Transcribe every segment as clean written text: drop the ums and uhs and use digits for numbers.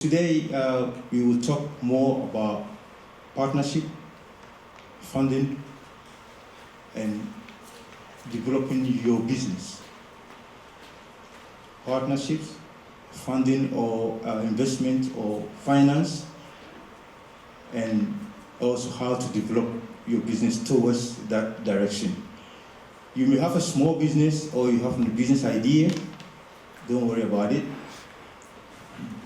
Today, we will talk more about partnership, funding, and developing your business. Partnerships, funding or investment or finance, and also how to develop your business towards that direction. You may have a small business or you have a business idea, don't worry about it.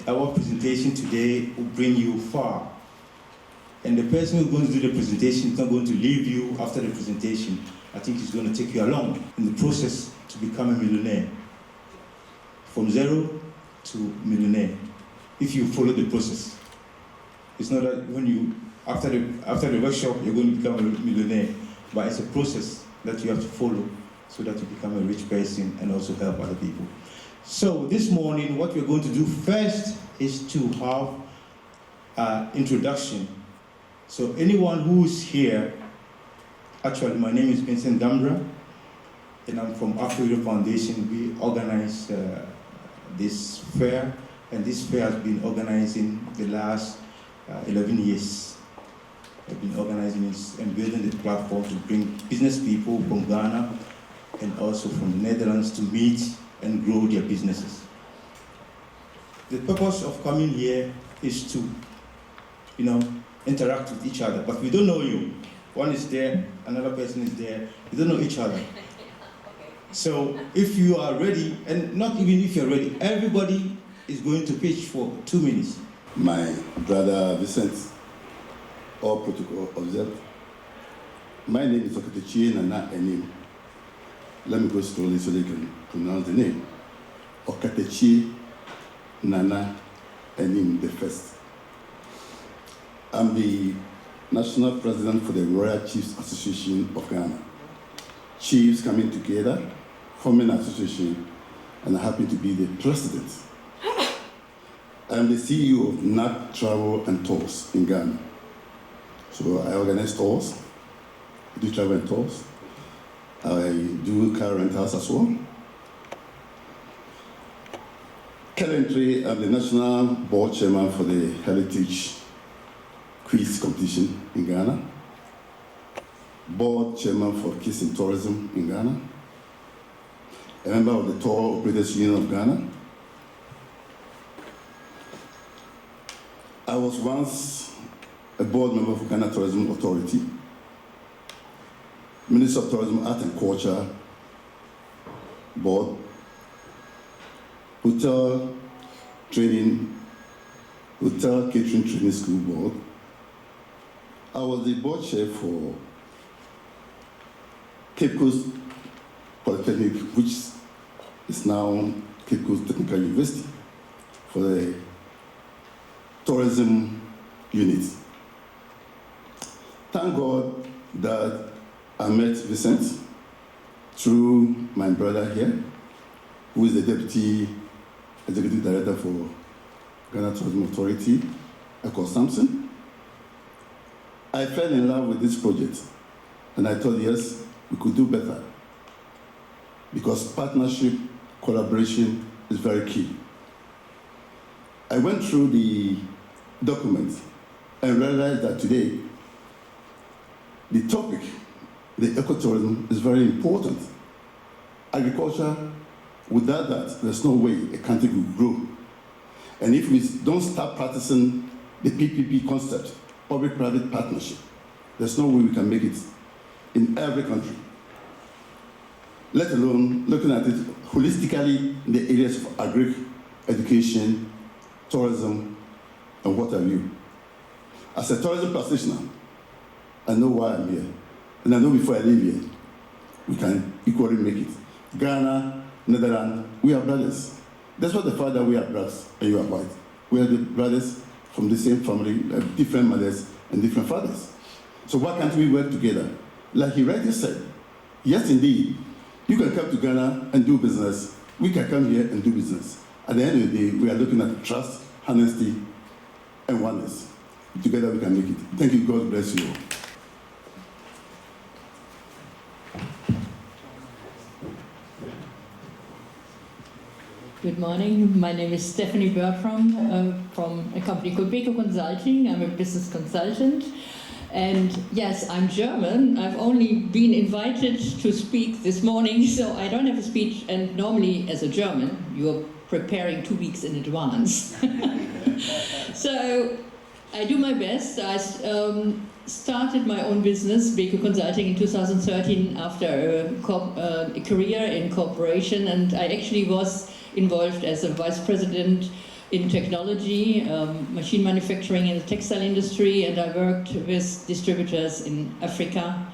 Our presentation today will bring you far. And the person who's going to do the presentation is not going to leave you after the presentation. I think he's going to take you along in the process to become a millionaire. From zero to millionaire, if you follow the process. It's not that when you, after the workshop, you're going to become a millionaire, but it's a process that you have to follow so that you become a rich person and also help other people. So this morning, what we're going to do first is to have an introduction. So anyone who is here, actually my name is Vincent Gambra, and I'm from Afro Foundation. We organize this fair, and this fair has been organizing the last 11 years. I've been organizing this and building the platform to bring business people from Ghana and also from the Netherlands to meet and grow their businesses. The purpose of coming here is to, interact with each other, but we don't know you. One is there, another person is there. We don't know each other. So if you are ready, and not even if you're ready, everybody is going to pitch for 2 minutes. My brother Vincent, all protocol observed. My name is Okatechi Nana Enim. Let me go slowly so they can pronounce the name. Okatechi Nana Enim the First. I'm the National President for the Royal Chiefs Association of Ghana. Chiefs coming together, forming an association, and I happen to be the president. I'm the CEO of NAC Travel and Tours in Ghana. So I organize tours, do travel and tours. I do car rentals as well. Currently, I'm the National Board Chairman for the Heritage Quiz Competition in Ghana. Board Chairman for Kids in Tourism in Ghana. A member of the Tour Operators Union of Ghana. I was once a board member for Ghana Tourism Authority. Minister of Tourism, Art and Culture Board, Hotel Catering Training School Board. I was the board chair for Cape Coast Polytechnic, which is now Cape Coast Technical University, for the tourism unit. Thank God that I met Vincent through my brother here, who is the Deputy Executive Director for Ghana Tourism Authority, Eko Sampson. I fell in love with this project, and I thought, yes, we could do better, because partnership, collaboration is very key. I went through the documents and realized that today, the topic, the ecotourism, is very important. Agriculture, without that, there's no way a country will grow. And if we don't start practicing the PPP concept, public-private partnership, there's no way we can make it in every country. Let alone looking at it holistically in the areas of agri, education, tourism, and what have you. As a tourism practitioner, I know why I'm here. And I know before I leave here, we can equally make it. Ghana, Netherlands, we are brothers. That's what the fact that we are brothers and you are white. We are the brothers from the same family, different mothers and different fathers. So why can't we work together? Like he rightly said, yes indeed, you can come to Ghana and do business. We can come here and do business. At the end of the day, we are looking at trust, honesty, and oneness. Together we can make it. Thank you. God bless you all. Good morning. My name is Stephanie Bertram from a company called Beko Consulting. I'm a business consultant. And yes, I'm German. I've only been invited to speak this morning, so I don't have a speech. And normally, as a German, you're preparing 2 weeks in advance. So I do my best. I started my own business, Beko Consulting, in 2013 after a career in corporation, and I actually was involved as a vice president in technology, machine manufacturing in the textile industry, and I worked with distributors in Africa.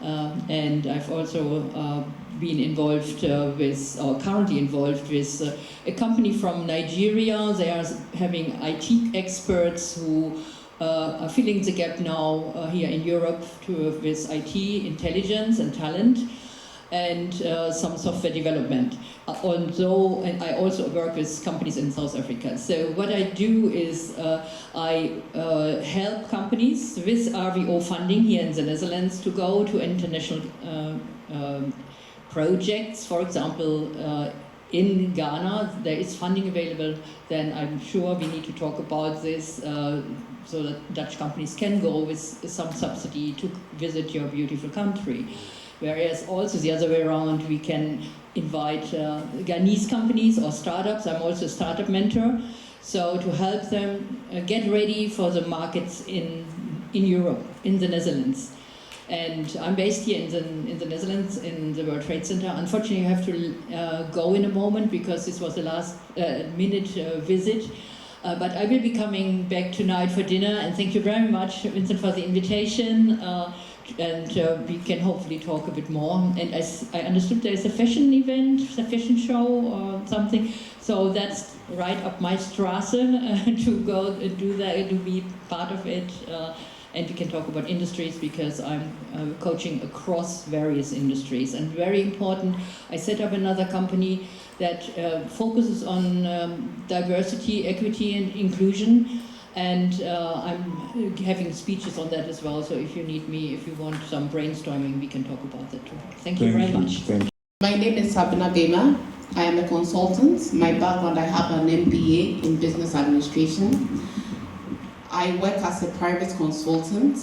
And I've also been involved with, or currently involved with, a company from Nigeria. They are having IT experts who are filling the gap now here in Europe with IT, intelligence and talent, and some software development. And I also work with companies in South Africa. So what I do is I help companies with RVO funding here in the Netherlands to go to international projects. For example, in Ghana, there is funding available. Then I'm sure we need to talk about this so that Dutch companies can go with some subsidy to visit your beautiful country. Whereas also the other way around, we can invite Ghanese companies or startups. I'm also a startup mentor, so to help them get ready for the markets in Europe, in the Netherlands. And I'm based here in the Netherlands, in the World Trade Center. Unfortunately, I have to go in a moment because this was the last minute visit. But I will be coming back tonight for dinner, and thank you very much, Vincent, for the invitation. And we can hopefully talk a bit more. And I understood there is a fashion event, a fashion show or something. So that's right up my strasse to go do that, to be part of it. And we can talk about industries because I'm coaching across various industries. And very important, I set up another company that focuses on diversity, equity, and inclusion. And I'm having speeches on that as well, so if you need me, if you want some brainstorming, we can talk about that too. Thank you very much. Thank you. My name is Sabina Bema. I am a consultant. My background, I have an MBA in business administration. I work as a private consultant,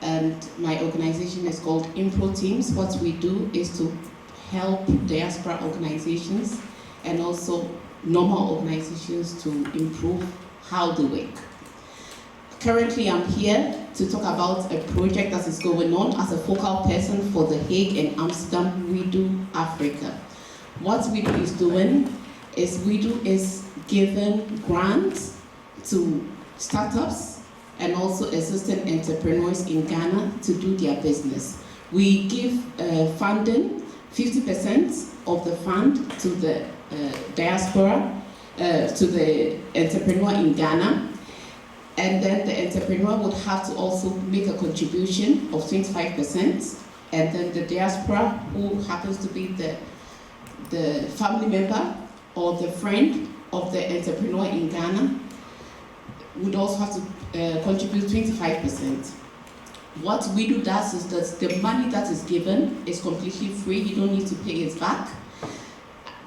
and my organization is called Impro Teams. What we do is to help diaspora organizations and also normal organizations to improve how they work. Currently, I'm here to talk about a project that is going on as a focal person for The Hague and Amsterdam. We do Africa. What we do is giving grants to startups and also assistant entrepreneurs in Ghana to do their business. We give funding, 50% of the fund to the diaspora, to the entrepreneur in Ghana, and then the entrepreneur would have to also make a contribution of 25%, and then the diaspora, who happens to be the family member or the friend of the entrepreneur in Ghana, would also have to contribute 25%. What we do does is that the money that is given is completely free. You don't need to pay it back.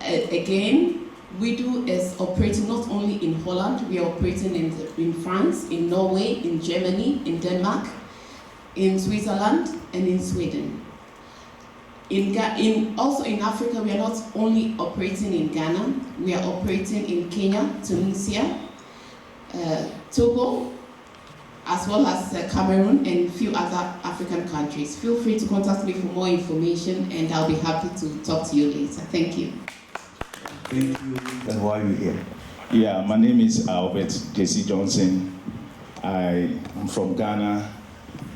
Again, we do is operating not only in Holland, we are operating in France, in Norway, in Germany, in Denmark, in Switzerland, and in Sweden. Also in Africa, we are not only operating in Ghana, we are operating in Kenya, Tunisia, Togo, as well as Cameroon and a few other African countries. Feel free to contact me for more information, and I'll be happy to talk to you later. Thank you. Thank you. And why are you here? Yeah, my name is Albert JC Johnson. I am from Ghana.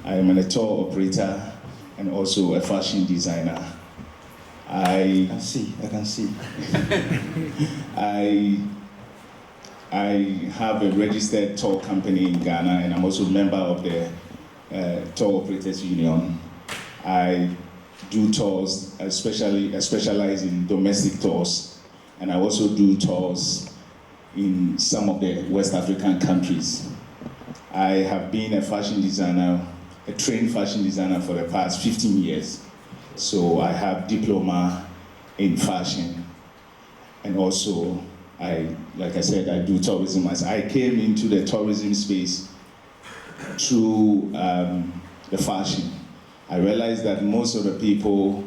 I am a tour operator and also a fashion designer. I can see. I have a registered tour company in Ghana, and I'm also a member of the Tour Operators Union. I do tours, I specialize in domestic tours, and I also do tours in some of the West African countries. I have been a fashion designer, a trained fashion designer for the past 15 years. So I have diploma in fashion. and also like I said, I do tourism. As I came into the tourism space through the fashion, I realized that most of the people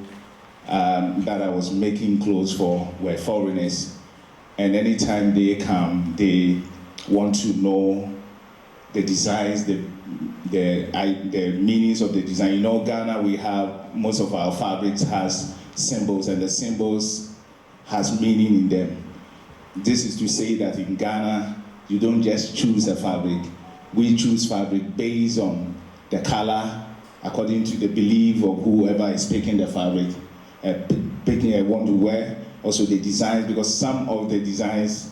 that I was making clothes for were foreigners, and anytime they come, they want to know the designs, the meanings of the design. You know, Ghana, we have, most of our fabrics has symbols, and the symbols has meaning in them. This is to say that in Ghana, you don't just choose a fabric. We choose fabric based on the color, according to the belief of whoever is picking the fabric, picking a want to wear. Also the designs, because some of the designs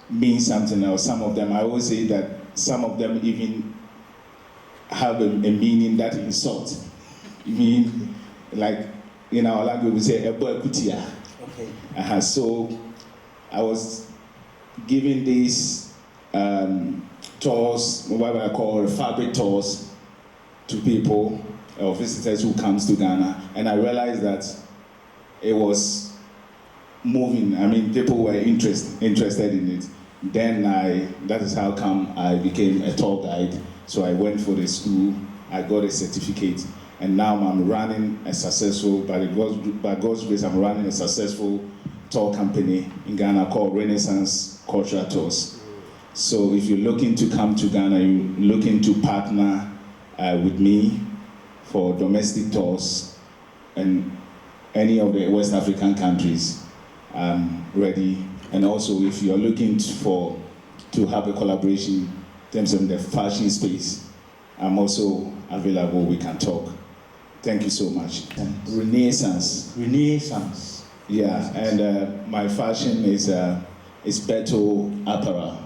mean something else. Some of them, I always say that some of them even have a meaning that insults. You mean, like in our language we say, "Ebo ekutia." Okay. So I was giving these tours, what I call fabric tours, to people or visitors who comes to Ghana, and I realized that it was moving. I mean, people were interested in it. Then that is how come I became a tour guide. So I went for the school, I got a certificate, and now I'm running a successful, by God's grace, I'm running a successful tour company in Ghana called Renaissance Cultural Tours. So if you're looking to come to Ghana, you're looking to partner with me for domestic tours and any of the West African countries, I'm ready. And also if you're looking to have a collaboration in terms of the fashion space, I'm also available, we can talk. Thank you so much. Renaissance. Yeah, and my fashion is Beto Apparel.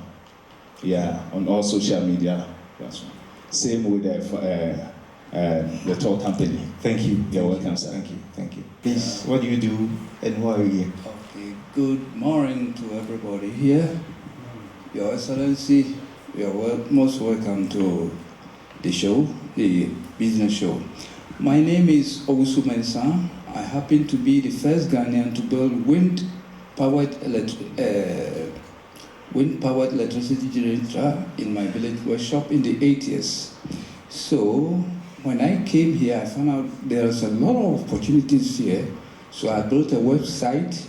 Yeah, on all social media. Same with the tour company. Thank you. You're welcome, sir. Thank you. Please, what do you do and why are you here? Okay, good morning to everybody here. Your Excellency, you are most welcome to the show, the business show. My name is Owusu Mensah. I happen to be the first Ghanaian to build wind-powered electricity generator in my village workshop in the 80s. So when I came here, I found out there's a lot of opportunities here. So I built a website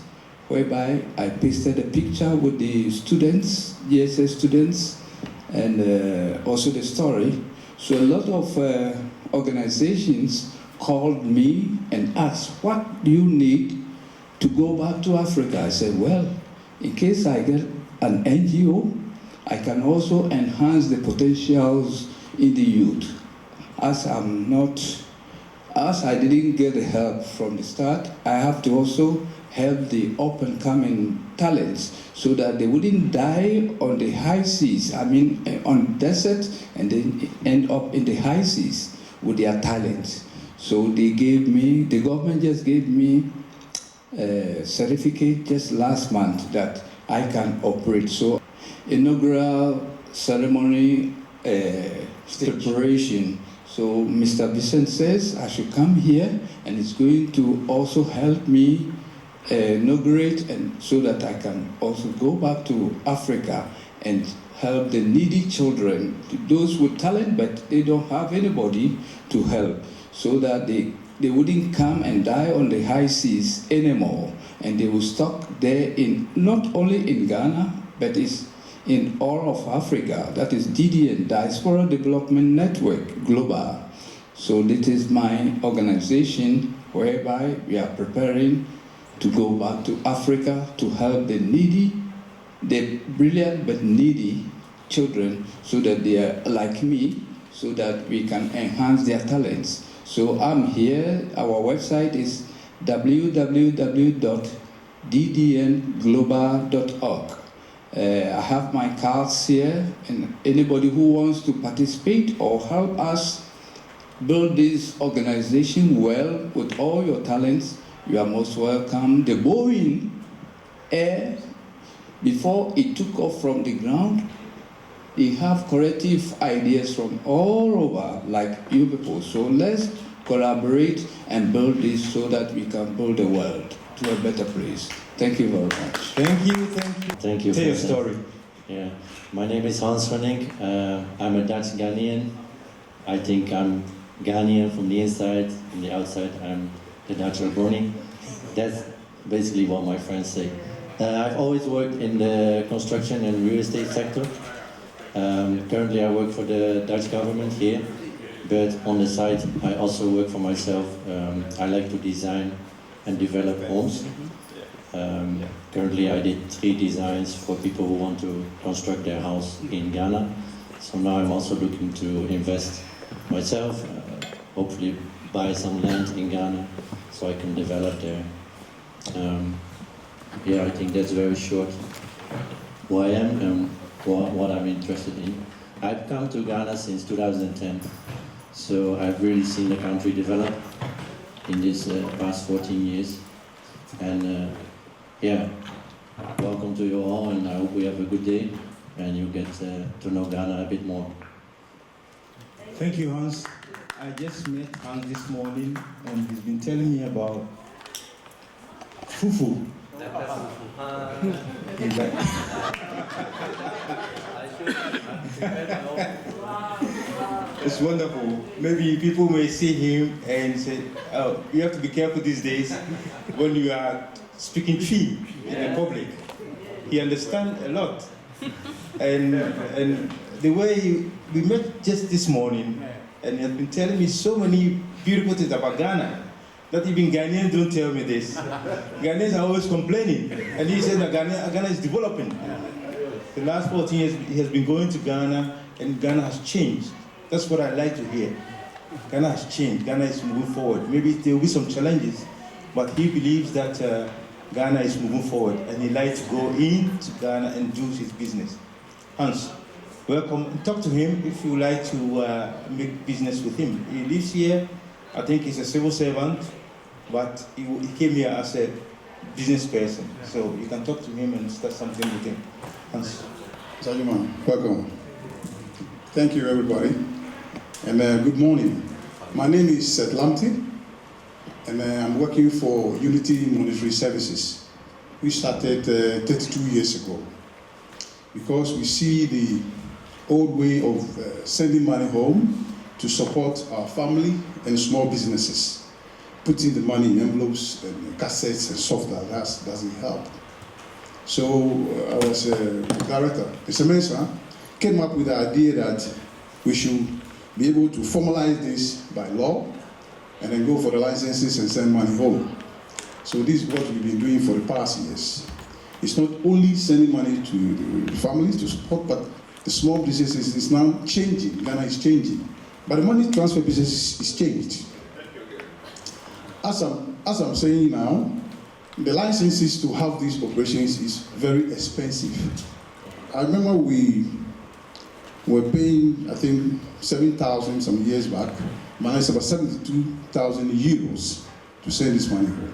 whereby I pasted a picture with the students, GSS students, and also the story. So a lot of organizations called me and asked, what do you need to go back to Africa? I said, well, in case I get an NGO, I can also enhance the potentials in the youth. As I didn't get the help from the start, I have to also help the up-and-coming talents so that they wouldn't die on the high seas, on desert, and then end up in the high seas with their talents. So the government just gave me a certificate just last month that I can operate. So inaugural ceremony preparation. So Mr. Vincent says I should come here, and it's going to also help me inaugurate, and so that I can also go back to Africa and help the needy children, those with talent but they don't have anybody to help, so that they wouldn't come and die on the high seas anymore, and they will stop there not only in Ghana, but it's in all of Africa. That is DDN, Diaspora Development Network Global. So this is my organization whereby we are preparing to go back to Africa to help the needy, the brilliant but needy children, so that they are like me, so that we can enhance their talents. So I'm here. Our website is www.ddnglobal.org. I have my cards here, and anybody who wants to participate or help us build this organization well with all your talents, you are most welcome. The Boeing Air, before it took off from the ground, they have creative ideas from all over, like you people. So let's collaborate and build this so that we can build the world to a better place. Thank you very much. Thank you, thank you. Thank you. Tell your Vincent. story. Yeah, my name is Hans Renink. I'm a Dutch Ghanaian. I think I'm Ghanaian from the inside, from the outside I'm the Dutch Brony. That's basically what my friends say. I've always worked in the construction and real estate sector. Currently I work for the Dutch government here, but on the side I also work for myself. I like to design and develop homes. Currently I did 3 designs for people who want to construct their house in Ghana. So now I'm also looking to invest myself, hopefully buy some land in Ghana so I can develop there. Yeah, I think that's very short who I am and what I'm interested in. I've come to Ghana since 2010, so I've really seen the country develop in this past 14 years. And yeah, welcome to you all, and I hope we have a good day and you get to know Ghana a bit more. Thank you, Hans. I just met Hans this morning, and he's been telling me about fufu. He's like, it's wonderful. Maybe people may see him and say, "Oh, you have to be careful these days when you are speaking tree in the public." He understands a lot, and the way we met just this morning, and he has been telling me so many beautiful things about Ghana that even Ghanaians don't tell me this. Ghanaians are always complaining, and he said that Ghana is developing. The last 14 years he has been going to Ghana, and Ghana has changed. That's what I like to hear. Ghana has changed. Ghana is moving forward. Maybe there will be some challenges, but he believes that Ghana is moving forward, and he likes to go into Ghana and do his business. Hans, welcome. Talk to him if you would like to make business with him. He lives here. I think he's a civil servant, but he came here as a business person. So you can talk to him and start something with him. Hans. Saluman, welcome. Thank you, everybody. And good morning. My name is Seth Lamptey, and I'm working for Unity Monetary Services. We started 32 years ago because we see the old way of sending money home to support our family and small businesses. Putting the money in envelopes and cassettes and software, that doesn't help. So I was a director. Mr. Mensah came up with the idea that we should be able to formalize this by law and then go for the licenses and send money home. So this is what we've been doing for the past years. It's not only sending money to the families to support, but the small businesses is now changing. Ghana is changing. But the money transfer business is changed. As I'm saying now, the licenses to have these operations is very expensive. I remember we were paying, I think, 7,000 some years back, but it's about 72,000 euros to send this money home.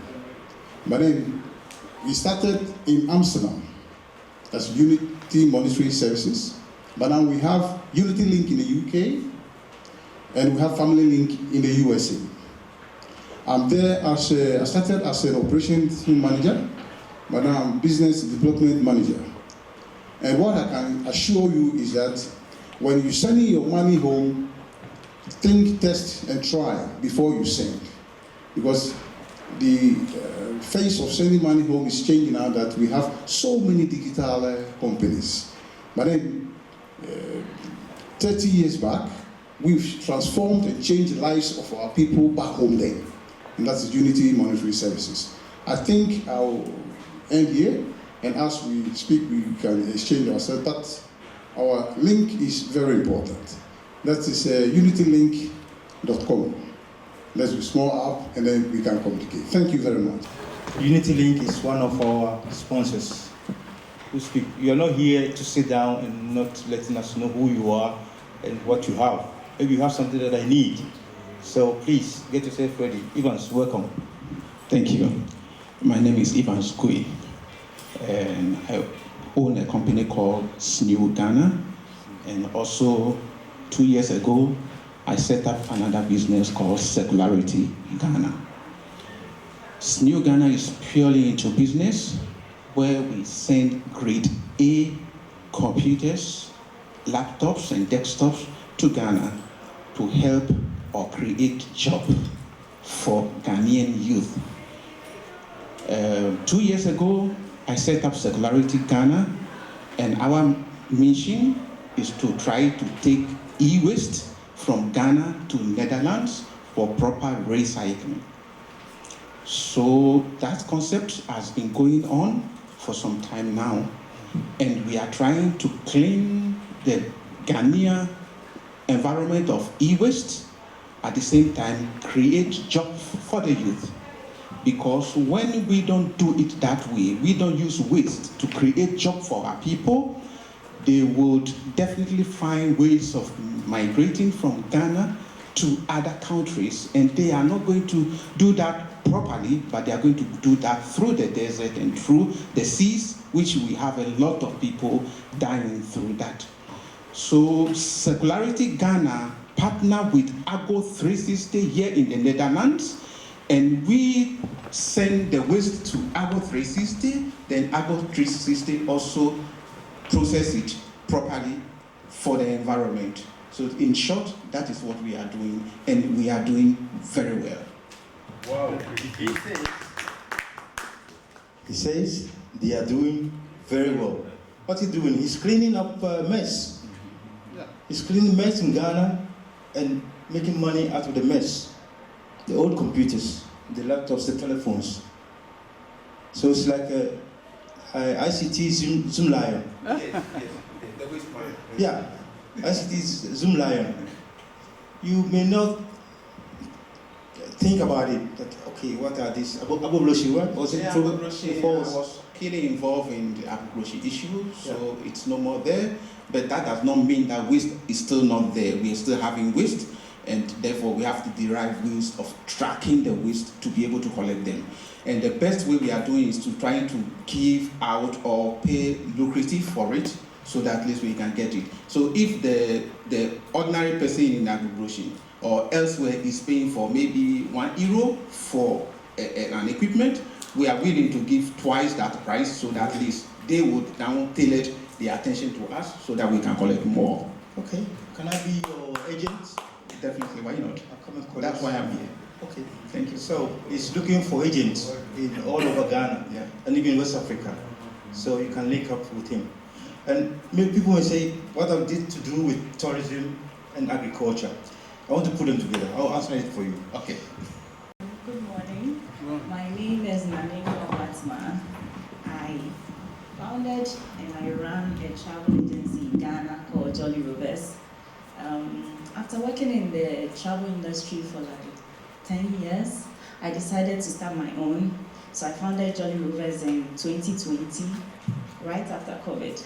But then we started in Amsterdam as Unity Monetary Services, but now we have Unity Link in the UK, and we have Family Link in the USA. I'm there I started as an operations team manager, but now I'm business development manager. And what I can assure you is that when you're sending your money home, think, test, and try before you send. Because the face of sending money home is changing now that we have so many digital companies. But then, 30 years back, we've transformed and changed the lives of our people back home there. And that's Unity Monetary Services. I think I'll end here, and as we speak, we can exchange ourselves, but our link is very important. That is unitylink.com. That's a small app, and then we can communicate. Thank you very much. Unity Link is one of our sponsors who speak. You are not here to sit down and not letting us know who you are and what you have. Maybe you have something that I need. So please, get yourself ready. Evans, welcome. Thank you. My name is Evans Kui, and I own a company called SNU Ghana. And also, 2 years ago, I set up another business called Secularity Ghana. SNU Ghana is purely into business, where we send grade A computers, laptops, and desktops to Ghana to help or create jobs for Ghanaian youth. 2 years ago, I set up Secularity Ghana, and our mission is to try to take e-waste from Ghana to Netherlands for proper recycling. So that concept has been going on for some time now, and we are trying to clean the Ghanaian environment of e-waste, at the same time create jobs for the youth. Because when we don't do it that way, we don't use waste to create jobs for our people, they would definitely find ways of migrating from Ghana to other countries, and they are not going to do that properly, but they are going to do that through the desert and through the seas, which we have a lot of people dying through that. So Secularity Ghana partner with Agro 360 here in the Netherlands, and we send the waste to Agro 360, then Agro 360 also process it properly for the environment. So in short, that is what we are doing, and we are doing very well. Wow. He says they are doing very well. What's he doing? He's cleaning up mess. He's cleaning mess in Ghana and making money out of the mess. The old computers, the laptops, the telephones. So it's like a ICT Zoom Lion. Yeah, ICT Zoom Lion. You may not think about it, that, okay, what are these? Abobloshi, what? Was it Abobloshi, I was keenly involved in the Abobloshi issue, so it's no more there. But that does not mean that waste is still not there. We are still having waste, and therefore we have to derive ways of tracking the waste to be able to collect them. And the best way we are doing is to try to give out or pay lucrative for it, so that at least we can get it. So if the ordinary person in Agbogbloshie or elsewhere is paying for maybe €1 for an equipment, we are willing to give twice that price, so that at least they would now tailor their attention to us so that we can collect more. Okay, can I be your agent? Definitely, why not? I'll come and collect. That's why I'm here. Okay, thank you. So he's looking for agents in all over Ghana, and even West Africa. So you can link up with him. And maybe people may say, what have this to do with tourism and agriculture? I want to put them together. I'll answer it for you. Okay. Good morning. My name is Naning Obatma. I founded and I run a travel agency in Ghana called Jolly Rovers. After working in the travel industry for like 10 years, I decided to start my own. So I founded Jolly Rovers in 2020, right after COVID.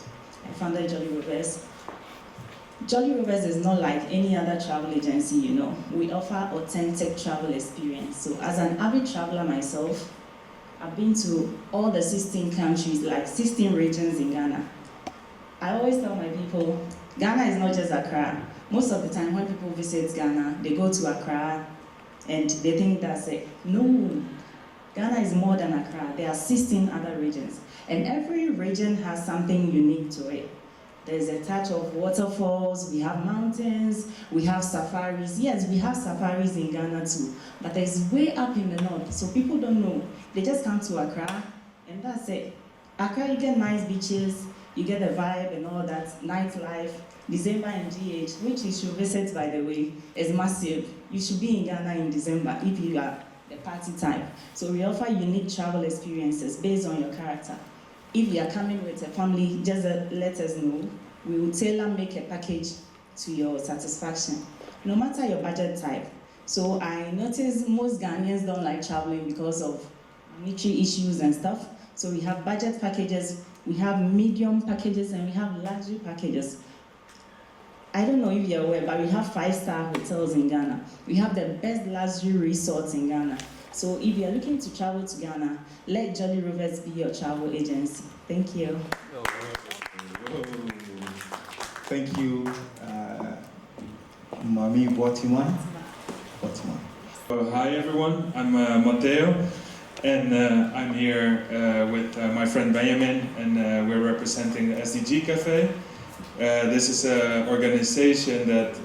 I founded Jolly Rovers. Jolly Rovers is not like any other travel agency, you know. We offer authentic travel experience. So as an avid traveler myself, I've been to all the 16 countries, like 16 regions in Ghana. I always tell my people, Ghana is not just Accra. Most of the time when people visit Ghana, they go to Accra and they think that's it. No, Ghana is more than Accra. There are 16 other regions. And every region has something unique to it. There's a touch of waterfalls, we have mountains, we have safaris. Yes, we have safaris in Ghana too, but there's way up in the north, so people don't know. They just come to Accra, and that's it. Accra, you get nice beaches, you get the vibe and all that, nightlife. December in GH, which you should visit, by the way, is massive. You should be in Ghana in December if you are the party type. So we offer unique travel experiences based on your character. If you are coming with a family, just let us know. We will tailor-make a package to your satisfaction, no matter your budget type. So I notice most Ghanaians don't like traveling because of monetary issues and stuff. So we have budget packages, we have medium packages, and we have luxury packages. I don't know if you're aware, but we have 5-star hotels in Ghana. We have the best luxury resorts in Ghana. So if you're looking to travel to Ghana, let Jolly Rovers be your travel agency. Thank you. Thank you, Mami Botima. Hi everyone, I'm Matteo. And I'm here with my friend Benjamin, and we're representing the SDG Cafe. This is an organization that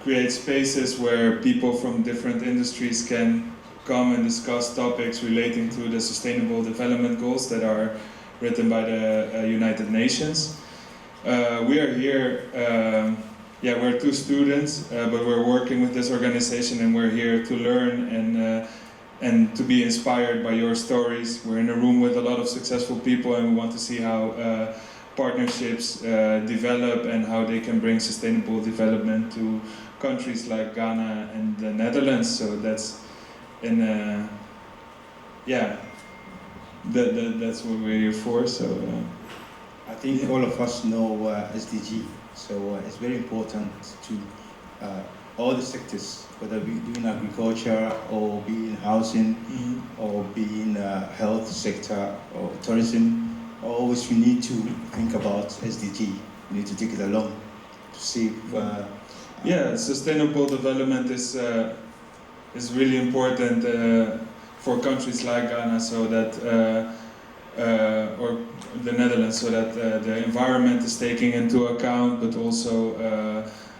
creates spaces where people from different industries can come and discuss topics relating to the Sustainable Development Goals that are written by the United Nations. We are here, we're 2 students, but we're working with this organization, and we're here to learn and to be inspired by your stories. We're in a room with a lot of successful people, and we want to see how partnerships develop and how they can bring sustainable development to countries like Ghana and the Netherlands. So that's that's what we're here for. So I think all of us know SDG, so it's very important to all the sectors, whether we do in agriculture or be in housing or be in health sector or tourism. Always we need to think about SDG. We need to take it along to see if sustainable development is really important for countries like Ghana, so that or the Netherlands, so that the environment is taken into account, but also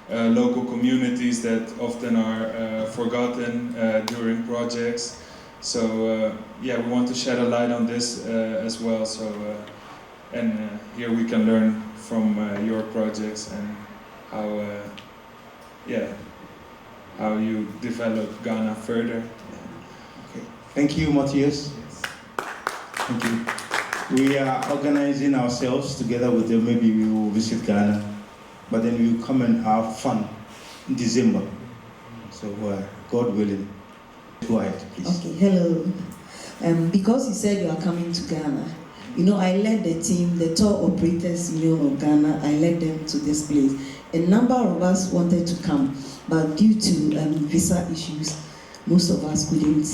local communities that often are forgotten during projects. So we want to shed a light on this as well. So here we can learn from your projects and how you develop Ghana further. Okay. Thank you, Matthias. Thank you. We are organizing ourselves together with them. Maybe we will visit Ghana, but then we will come and have fun in December. So God willing. Go ahead, please. Okay, hello. Because you said you are coming to Ghana, I led the team, the tour operators of Ghana. I led them to this place. A number of us wanted to come, but due to visa issues, most of us couldn't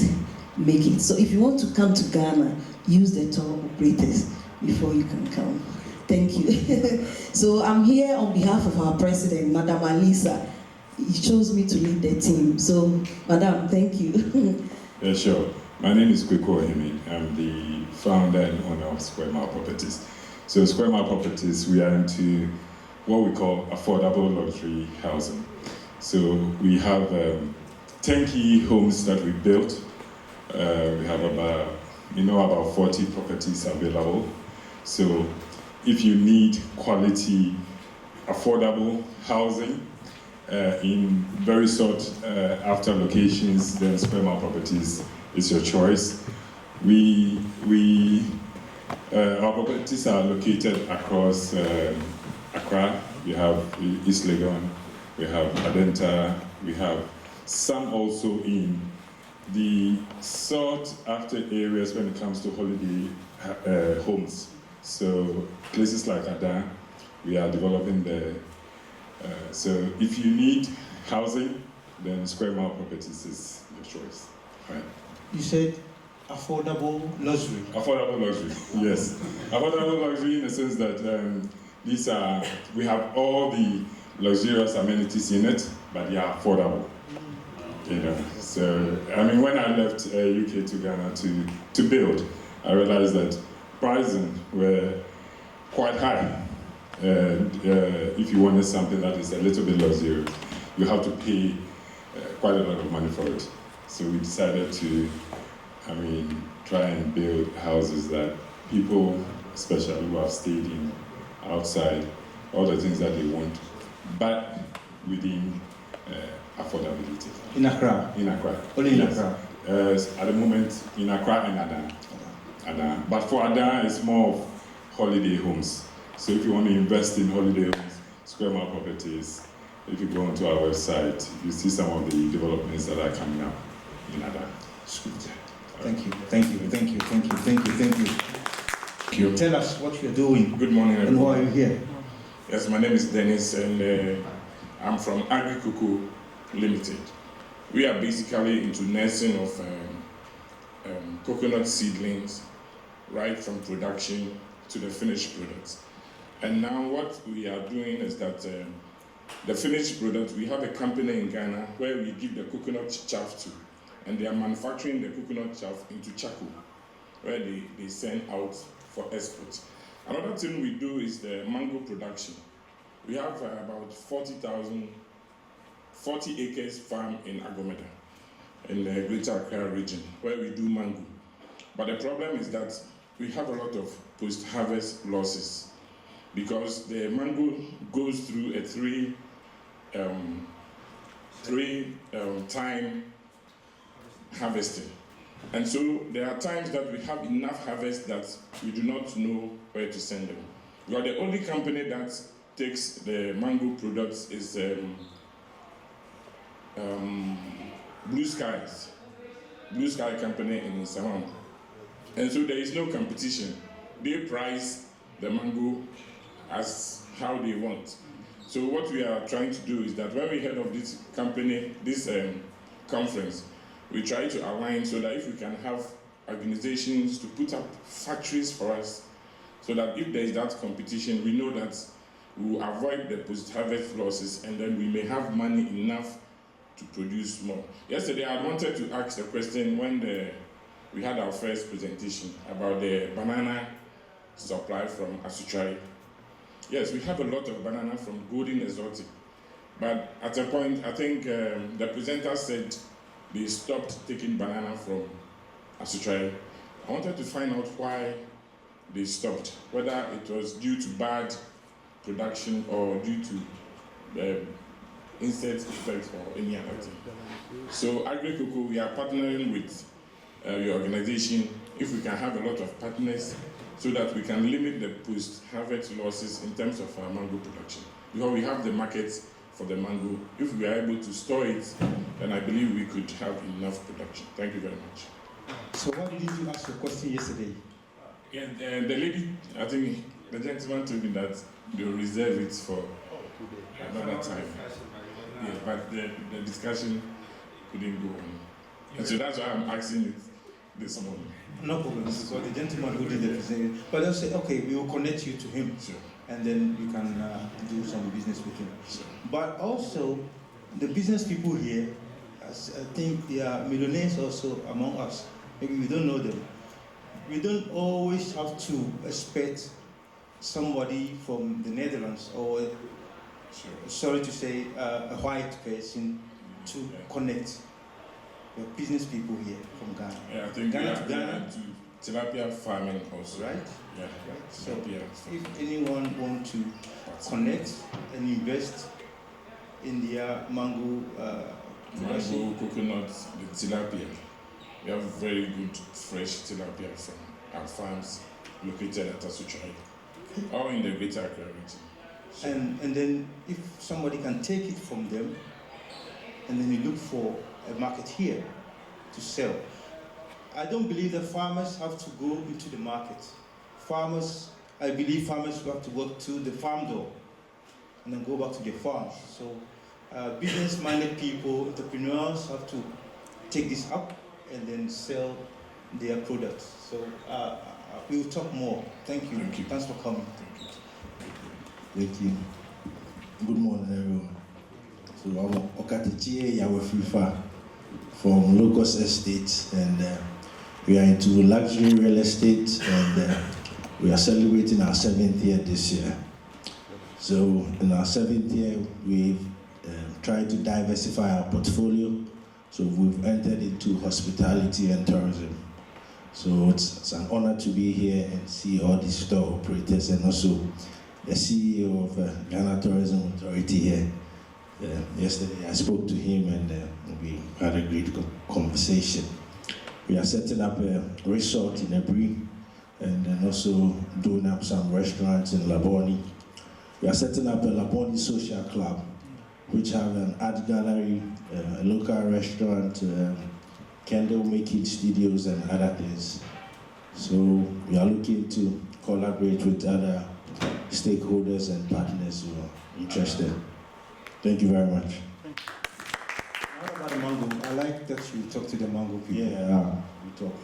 make it. So if you want to come to Ghana, use the tour operators before you can come. Thank you. So I'm here on behalf of our president, Madam Alisa. He chose me to lead the team. So, Madam, thank you. Yeah, sure. My name is Kweko Ohimi. I'm the founder and owner of Square Mile Properties. So Square Mile Properties, we are into what we call affordable luxury housing. So we have 10 key homes that we built. We have about 40 properties available. So if you need quality, affordable housing in very sought after locations, then Square Mile Properties is your choice. Our properties are located across Accra. We have East Legon, we have Adenta, we have some also in the sought after areas when it comes to holiday homes. So places like Ada, we are developing there. So if you need housing, then Square Mile Properties is your choice. Right. You said affordable luxury. Affordable luxury, yes. Affordable luxury in the sense that we have all the luxurious amenities in it, but they are affordable. So when I left UK to Ghana to build, I realized that pricing were quite high. If you wanted something that is a little bit luxurious, you have to pay quite a lot of money for it. So we decided to, try and build houses that people, especially who have stayed in outside, all the things that they want, but within affordability. In Accra? In Accra. Only in Accra? At the moment, in Accra and Ada. But for Ada, it's more of holiday homes. So if you want to invest in holiday homes, Square Mile Properties, if you go onto our website, you see some of the developments that are coming up in Ada. Thank you. Tell us what you're doing. Good morning, everyone. And why are you here? Yes, my name is Dennis, and I'm from AgriCoco Limited. We are basically into nursing of coconut seedlings, right from production to the finished products. And now what we are doing is that the finished product, we have a company in Ghana where we give the coconut chaff to, and they are manufacturing the coconut chaff into charcoal, where they send out for export. Another thing we do is the mango production. We have about 40 acres farm in Agomeda, in the Greater Accra region, where we do mango. But the problem is that we have a lot of post-harvest losses because the mango goes through a time harvesting. And so there are times that we have enough harvest that we do not know where to send them. We are the only company that takes the mango products is Blue Sky company in Samam. And so there is no competition. They price the mango as how they want. So what we are trying to do is that when we heard of this company, this conference, we try to align so that if we can have organizations to put up factories for us, so that if there is that competition, we know that we will avoid the post-harvest losses and then we may have money enough to produce more. Yesterday, I wanted to ask a question when we had our first presentation about the banana supply from Asutrai. Yes, we have a lot of banana from Golden Exotic, but at a point, I think the presenter said they stopped taking banana from Asutrai. I wanted to find out why they stopped, whether it was due to bad production or due to insect effects or any other thing. So Agri-Cocoa, we are partnering with your organization if we can have a lot of partners so that we can limit the post-harvest losses in terms of our mango production. Because we have the markets for the mango. If we are able to store it, then I believe we could have enough production. Thank you very much. So why did you ask your question yesterday? Yeah, the lady, I think the gentleman told me that they will reserve it for another time. Yeah, but the discussion couldn't go on. And so that's why I'm asking it this morning. No problem. So the gentleman who did the presentation, but I'll say, okay, we will connect you to him, sure, and then you can do some business with him. Sure. But also, the business people here, I think they are millionaires also among us. Maybe we don't know them. We don't always have to expect somebody from the Netherlands or, sorry to say, a white person to connect. The business people here from Ghana. Yeah, I think Ghana to Ghana. To tilapia farming also. Right? Yeah. Right. So tilapia. If anyone wants to connect and invest in their mango coconut, the tilapia. We have very good fresh tilapia from our farms located at Asutrai, or in the Greater Accra region. So, and then if somebody can take it from them, and then you look for a market here to sell. I don't believe that farmers have to go into the market. I believe farmers have to work to the farm door and then go back to their farms. So business-minded people, entrepreneurs have to take this up and then sell their products. So we'll talk more. Thank you. Thank you. Thanks for coming. Thank you. Good morning, everyone. So I'm Okatichie Yawefifa from Locust Estate, and we are into luxury real estate, and we are celebrating our 7th year this year. So in our 7th year, we've tried to diversify our portfolio. So we've entered into hospitality and tourism. So it's an honor to be here and see all these store operators and also the CEO of Ghana Tourism Authority here. Yesterday I spoke to him and we had a great conversation. We are setting up a resort in Ebri and then also doing up some restaurants in Laboni. We are setting up a Laboni social club, which have an art gallery, a local restaurant, candle making studios and other things. So we are looking to collaborate with other stakeholders and partners who are interested. Thank you very much. What about the mango? I like that you talk to the mango people. Yeah, we talk.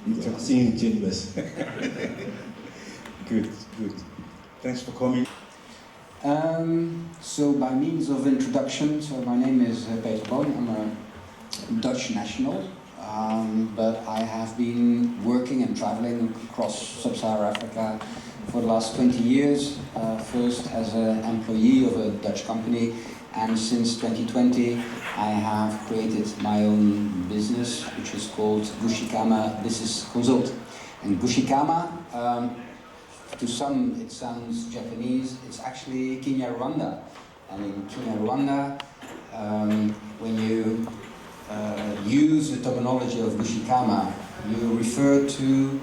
We talk. See you in chambers. Good. Thanks for coming. So by means of introduction, so my name is Peter Boon. I'm a Dutch national. but I have been working and traveling across sub-Saharan Africa for the last 20 years, first as an employee of a Dutch company, and since 2020 I have created my own business, which is called Gushikama Business Consult. And Gushikama, to some it sounds Japanese, it's actually Kinyarwanda. And in Kinyarwanda, when you use the terminology of Gushikama, you refer to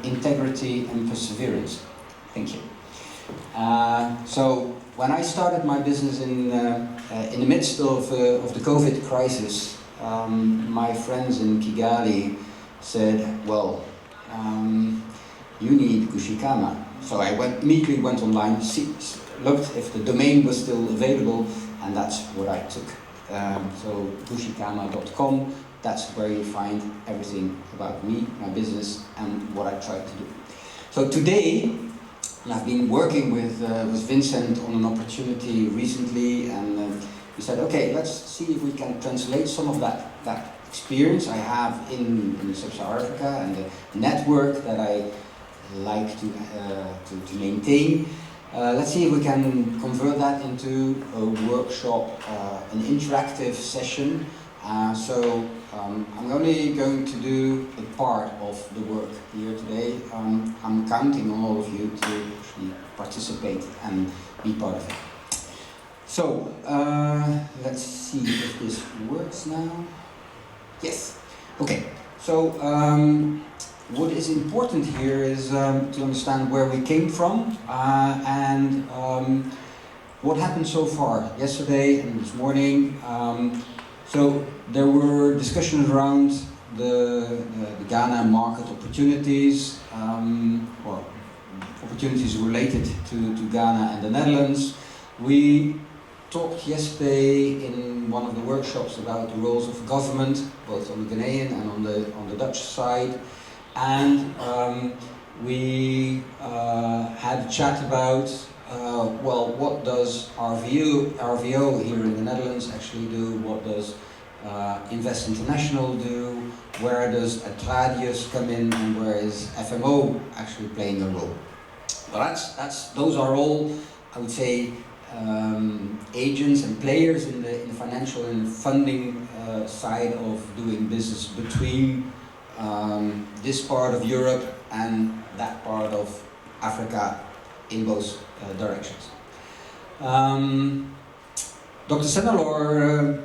integrity and perseverance. Thank you. So when I started my business in the midst of the COVID crisis, my friends in Kigali said, well, you need Gushikama. So I immediately went online, looked if the domain was still available, and that's what I took. So gushikama.com, that's where you find everything about me, my business, and what I try to do. So today, I've been working with Vincent on an opportunity recently, and we said, okay, let's see if we can translate some of that experience I have in Sub-Saharan Africa and the network that I like to maintain. Let's see if we can convert that into a workshop, an interactive session. So I'm only going to do a part of the work here today. I'm counting on all of you to actually participate and be part of it. So let's see if this works now. Yes. Okay. So what is important here is to understand where we came from and what happened so far yesterday and this morning. So there were discussions around the Ghana market opportunities, or opportunities related to Ghana and the Netherlands. We talked yesterday in one of the workshops about the roles of government, both on the Ghanaian and on the Dutch side. And we had a chat about, well, what does RVO here in the Netherlands actually do? What does Invest International do? Where does Atradius come in, and where is FMO actually playing a role? Well, those are all, I would say, agents and players in the financial and funding side of doing business between this part of Europe and that part of Africa in both directions. Dr. Senelor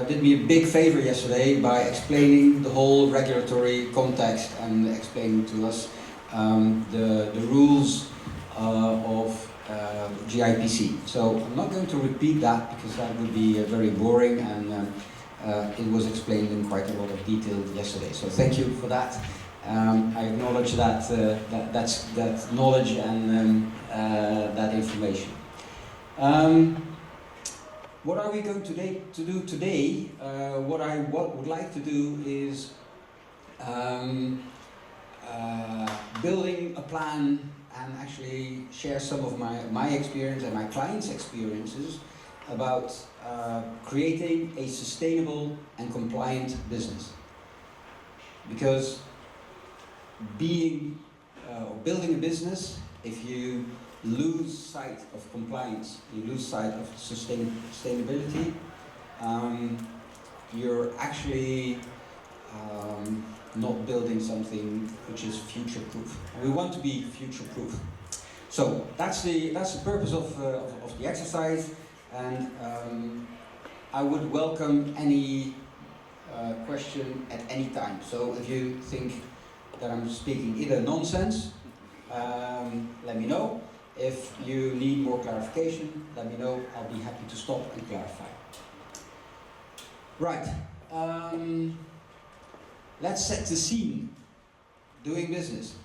did me a big favor yesterday by explaining the whole regulatory context and explaining to us the rules of GIPC. So I'm not going to repeat that because that would be very boring, and it was explained in quite a lot of detail yesterday. So thank you for that. I acknowledge that knowledge and that information. What are we going to do today? What I would like to do is building a plan and actually share some of my experience and my clients' experiences about creating a sustainable and compliant business. Because building a business, if you lose sight of compliance, you lose sight of sustainability, you're actually not building something which is future-proof. We want to be future-proof. So that's the purpose of the exercise, and I would welcome any question at any time. So if you think that I'm speaking either nonsense, let me know. If you need more clarification, let me know. I'll be happy to stop and clarify. Right. Let's set the scene. Doing business.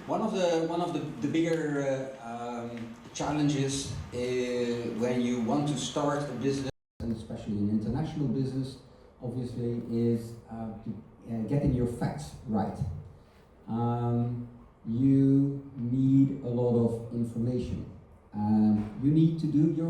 One of the bigger challenges when you want to start a business, and especially an international business, obviously, is getting your facts right. You need a lot of information. You need to do your